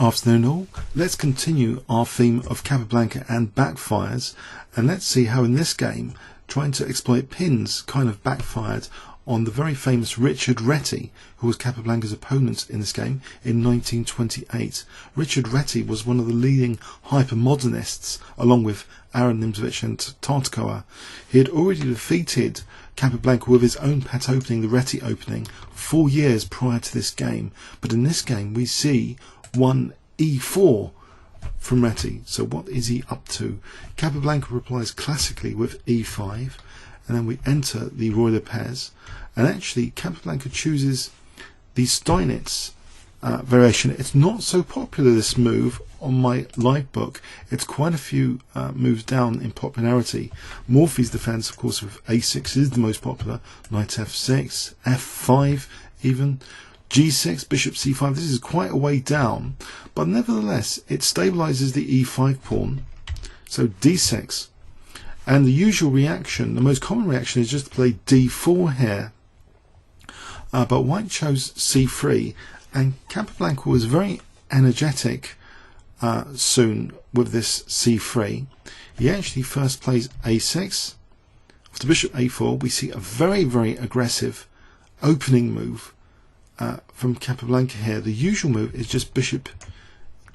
Afternoon all. Let's continue our theme of Capablanca and backfires, and let's see how in this game trying to exploit pins kind of backfired on the very famous Richard Reti, who was Capablanca's opponent in this game in 1928. Richard Reti was one of the leading hypermodernists along with Aron Nimzowitsch and Tartakower. He had already defeated Capablanca with his own pet opening, the Reti opening, 4 years prior to this game. But in this game we see one e4 from Reti. So what is he up to? Capablanca replies classically with e5, and then we enter the Royal Pairs, and actually Capablanca chooses the Steinitz variation. It's not so popular, this move, on my live book. It's quite a few moves down in popularity. Morphy's defense, of course, with a6 is the most popular. Knight f6, f5 even, g6, bishop c5. This is quite a way down, but nevertheless it stabilizes the e5 pawn. So d6, and the usual reaction, the most common reaction, is just to play d4 here, but white chose c3, and Capablanca was very energetic soon with this c3. He actually first plays a6. After bishop a4 we see a very aggressive opening move from Capablanca here. The usual move is just bishop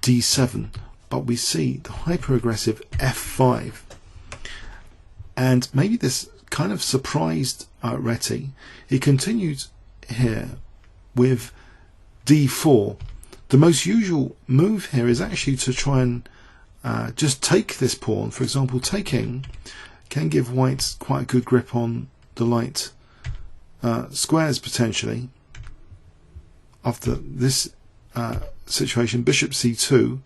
d7, but we see the hyper aggressive f5, and maybe this kind of surprised Reti. He continued here with d4. The most usual move here is actually to try and just take this pawn. For example, taking can give white quite a good grip on the light squares potentially. After this situation, bishop c2,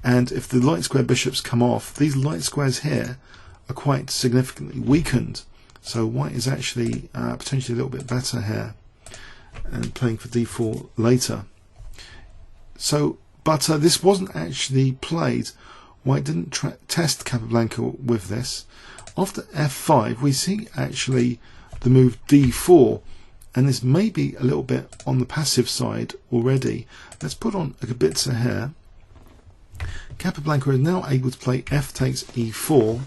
and if the light square bishops come off, these light squares here are quite significantly weakened, so white is actually potentially a little bit better here, and playing for d4 later. So, but this wasn't actually played. White didn't test Capablanca with this. After f5 we see actually the move d4, and this may be a little bit on the passive side already. Let's put on a Gabitza here. Capablanca is now able to play f takes e4,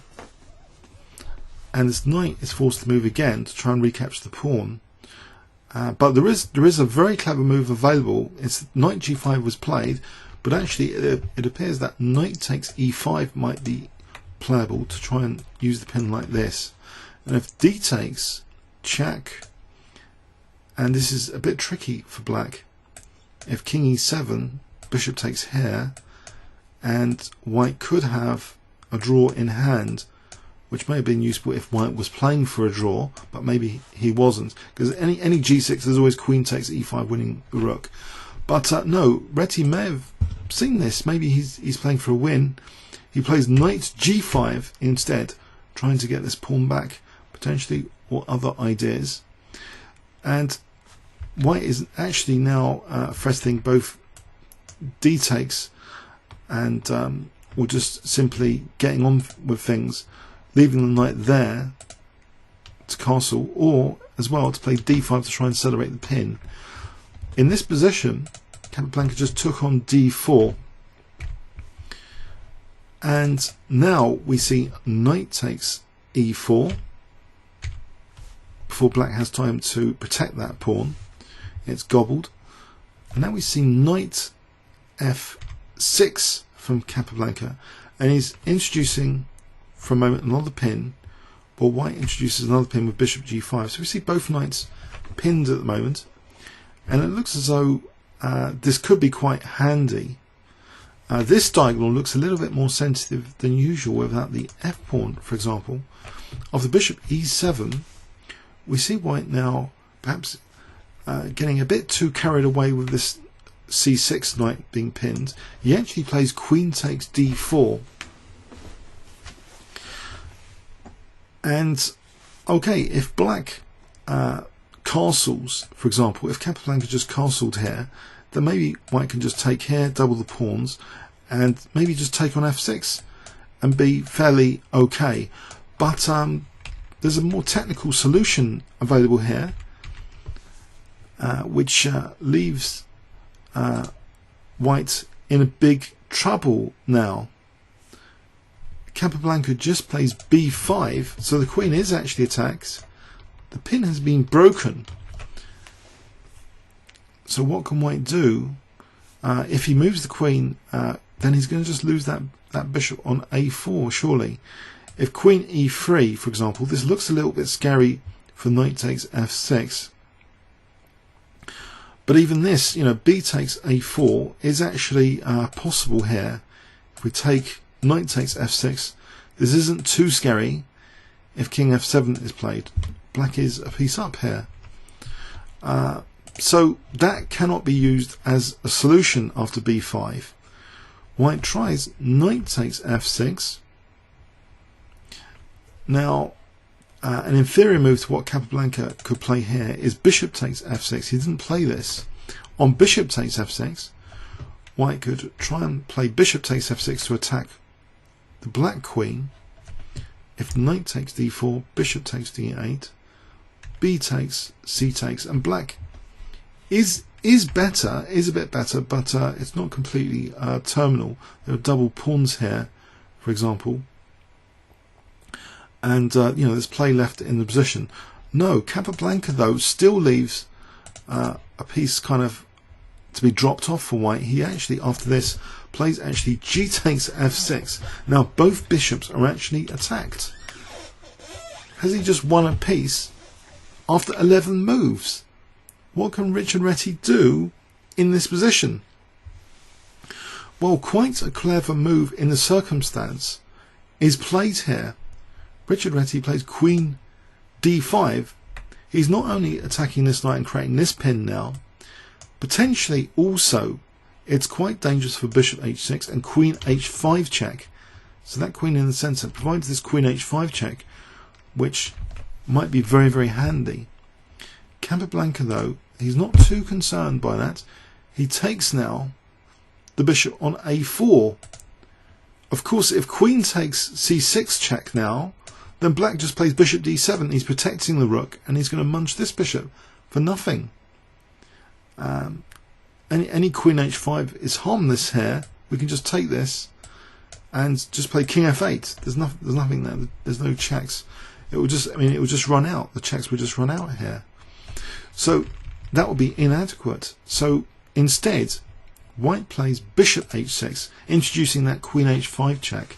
and this knight is forced to move again to try and recapture the pawn. But there is a very clever move available. It's knight g5 was played, but actually it appears that knight takes e5 might be playable to try and use the pin like this. And if d takes, check, and this is a bit tricky for black. If king e7, bishop takes here, and white could have a draw in hand, which may have been useful if white was playing for a draw, but maybe he wasn't, because any g6 there's always queen takes e5 winning the rook. But no, Reti may have seen this. Maybe he's playing for a win. He plays knight g5 instead, trying to get this pawn back potentially, or other ideas. And white is actually now threatening both d takes and or just simply getting on with things, leaving the knight there to castle, or as well to play d5 to try and celebrate the pin. In this position, Capablanca just took on d4, and now we see knight takes e4 before black has time to protect that pawn. It's gobbled, and now we see knight f6 from Capablanca, and he's introducing for a moment another pin, but white introduces another pin with bishop g5. So we see both knights pinned at the moment, and it looks as though this could be quite handy. This diagonal looks a little bit more sensitive than usual without the f pawn, for example. After bishop e7 we see white now perhaps getting a bit too carried away with this c6 knight being pinned. He actually plays queen takes d4. And okay, if black castles, for example, if Capablanca just castled here, then maybe white can just take here, double the pawns, and maybe just take on f6 and be fairly okay. But there's a more technical solution available here, which leaves white in a big trouble now. Capablanca just plays b5, so the queen is actually attacked. The pin has been broken. So what can white do? If he moves the queen, then he's going to just lose that bishop on a4, surely. If queen e3, for example, this looks a little bit scary for knight takes f6. But even this, b takes a4 is actually possible here. If we take knight takes f6, this isn't too scary. If king f7 is played, black is a piece up here. So that cannot be used as a solution after b5. White tries knight takes f6. Now, an inferior move to what Capablanca could play here is bishop takes f6. He didn't play this. On bishop takes f6, white could try and play bishop takes f6 to attack the black queen. If knight takes d4, bishop takes d8, b takes, c takes, and black is a bit better, but it's not completely terminal. There are double pawns here, for example. And there's play left in the position. No, Capablanca though still leaves a piece kind of to be dropped off for white. He actually, after this, plays actually g takes f6. Now both bishops are actually attacked. Has he just won a piece after 11 moves? What can Richard Reti do in this position? Well, quite a clever move in the circumstance is played here. Richard Reti plays queen d5. He's not only attacking this knight and creating this pin now, potentially also it's quite dangerous for bishop h6 and queen h5 check. So that queen in the centre provides this queen h5 check, which might be very, very handy. Capablanca though, he's not too concerned by that. He takes now the bishop on a4. Of course, if queen takes c6 check now, then black just plays bishop d7. He's protecting the rook, and he's going to munch this bishop for nothing. Any queen h5 is harmless here. We can just take this and just play king f8. There's nothing there. There's no checks. It will just run out. The checks would just run out here. So that would be inadequate. So instead, white plays bishop h6, introducing that queen h5 check.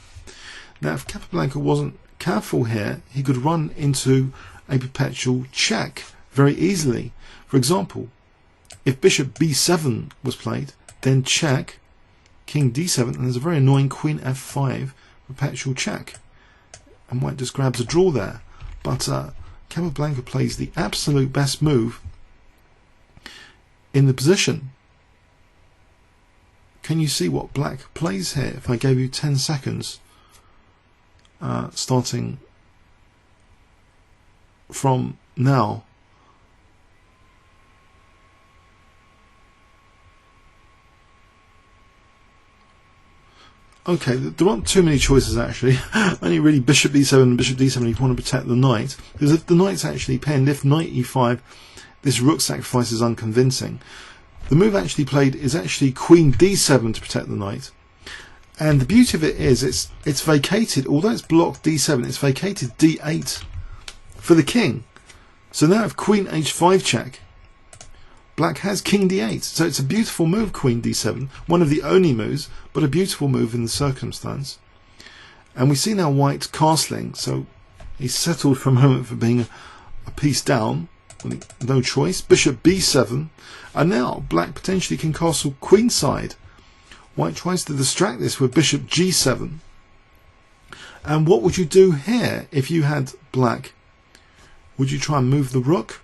Now, if Capablanca wasn't careful here, he could run into a perpetual check very easily. For example, if bishop b7 was played, then check, king d7, and there's a very annoying queen f5 perpetual check. And white just grabs a draw there. But Capablanca plays the absolute best move in the position. Can you see what black plays here? If I gave you 10 seconds, starting from now. Okay, there aren't too many choices actually. Only really bishop b7 and bishop d7 if you want to protect the knight. Because if the knight's actually pinned, if knight e5, this rook sacrifice is unconvincing. The move actually played is actually queen d7 to protect the knight. And the beauty of it is it's vacated, although it's blocked d7, it's vacated d8 for the king. So now if queen h5 check, black has king d8. So it's a beautiful move, queen d7. One of the only moves, but a beautiful move in the circumstance. And we see now white castling. So he's settled for a moment for being a piece down. No choice. Bishop b7. And now black potentially can castle queenside. White tries to distract this with bishop g7. And what would you do here if you had black? Would you try and move the rook?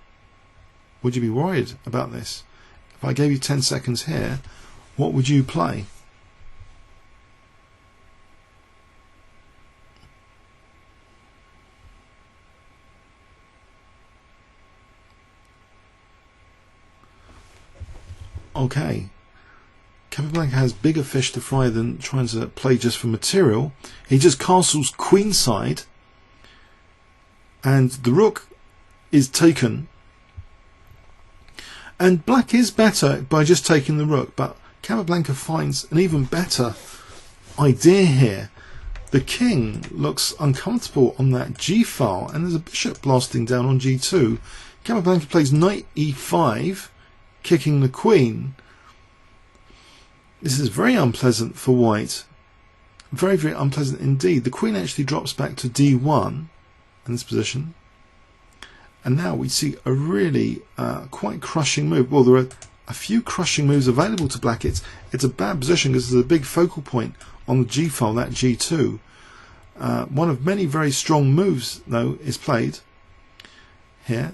Would you be worried about this? If I gave you 10 seconds here, what would you play? Okay. Capablanca has bigger fish to fry than trying to play just for material. He just castles queenside, and the rook is taken. And black is better by just taking the rook, but Capablanca finds an even better idea here. The king looks uncomfortable on that g file, and there's a bishop blasting down on g2. Capablanca plays knight e5, kicking the queen. This is very unpleasant for white. Very, very unpleasant indeed. The queen actually drops back to d1 in this position. And now we see a really quite crushing move. Well, there are a few crushing moves available to black. It's a bad position because there's a big focal point on the g file, that g2. One of many very strong moves, though, is played here.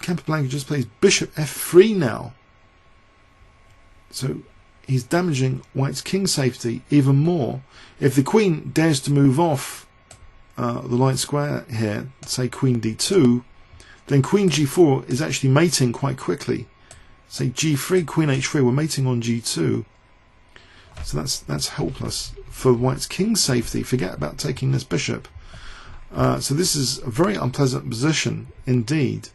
Capablanca just plays bishop f3 now. So he's damaging white's king safety even more. If the queen dares to move off the light square here, say queen d2, then queen g4 is actually mating quite quickly. Say g3, queen h3, we're mating on g2. So that's helpless for white's king safety. Forget about taking this bishop. So this is a very unpleasant position indeed.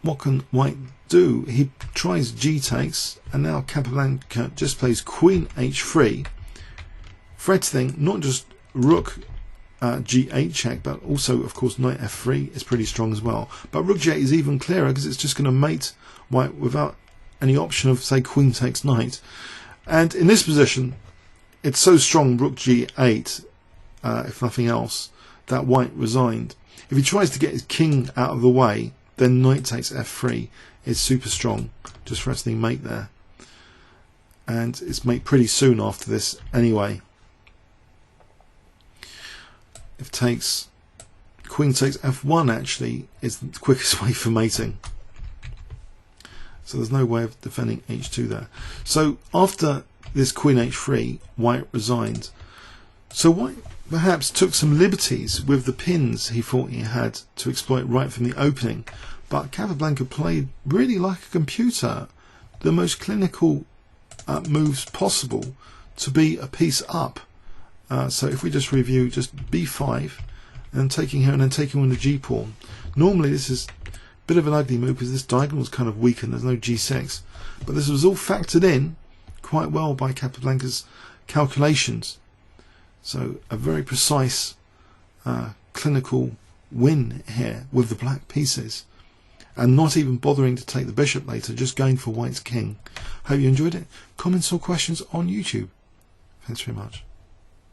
What can white do? He tries g takes, and now Capablanca just plays queen h3, threatening not just rook g8 check, but also of course knight f3 is pretty strong as well. But rook g8 is even clearer because it's just going to mate white without any option of, say, queen takes knight. And in this position, it's so strong, rook g8, if nothing else, that white resigned. If he tries to get his king out of the way, then knight takes f3 is super strong, just threatening mate there. And it's mate pretty soon after this anyway. If takes, queen takes f1 actually is the quickest way for mating. So there's no way of defending h2 there. So after this queen h3, white resigned. So white perhaps took some liberties with the pins he thought he had to exploit right from the opening. But Capablanca played really like a computer, the most clinical moves possible to be a piece up. So if we just review just b5 and taking here and then taking on the g pawn. Normally this is a bit of an ugly move because this diagonal is kind of weakened, there's no g6. But this was all factored in quite well by Capablanca's calculations. So a very precise clinical win here with the black pieces. And not even bothering to take the bishop later, just going for white's king. Hope you enjoyed it. Comments or questions on YouTube. Thanks very much.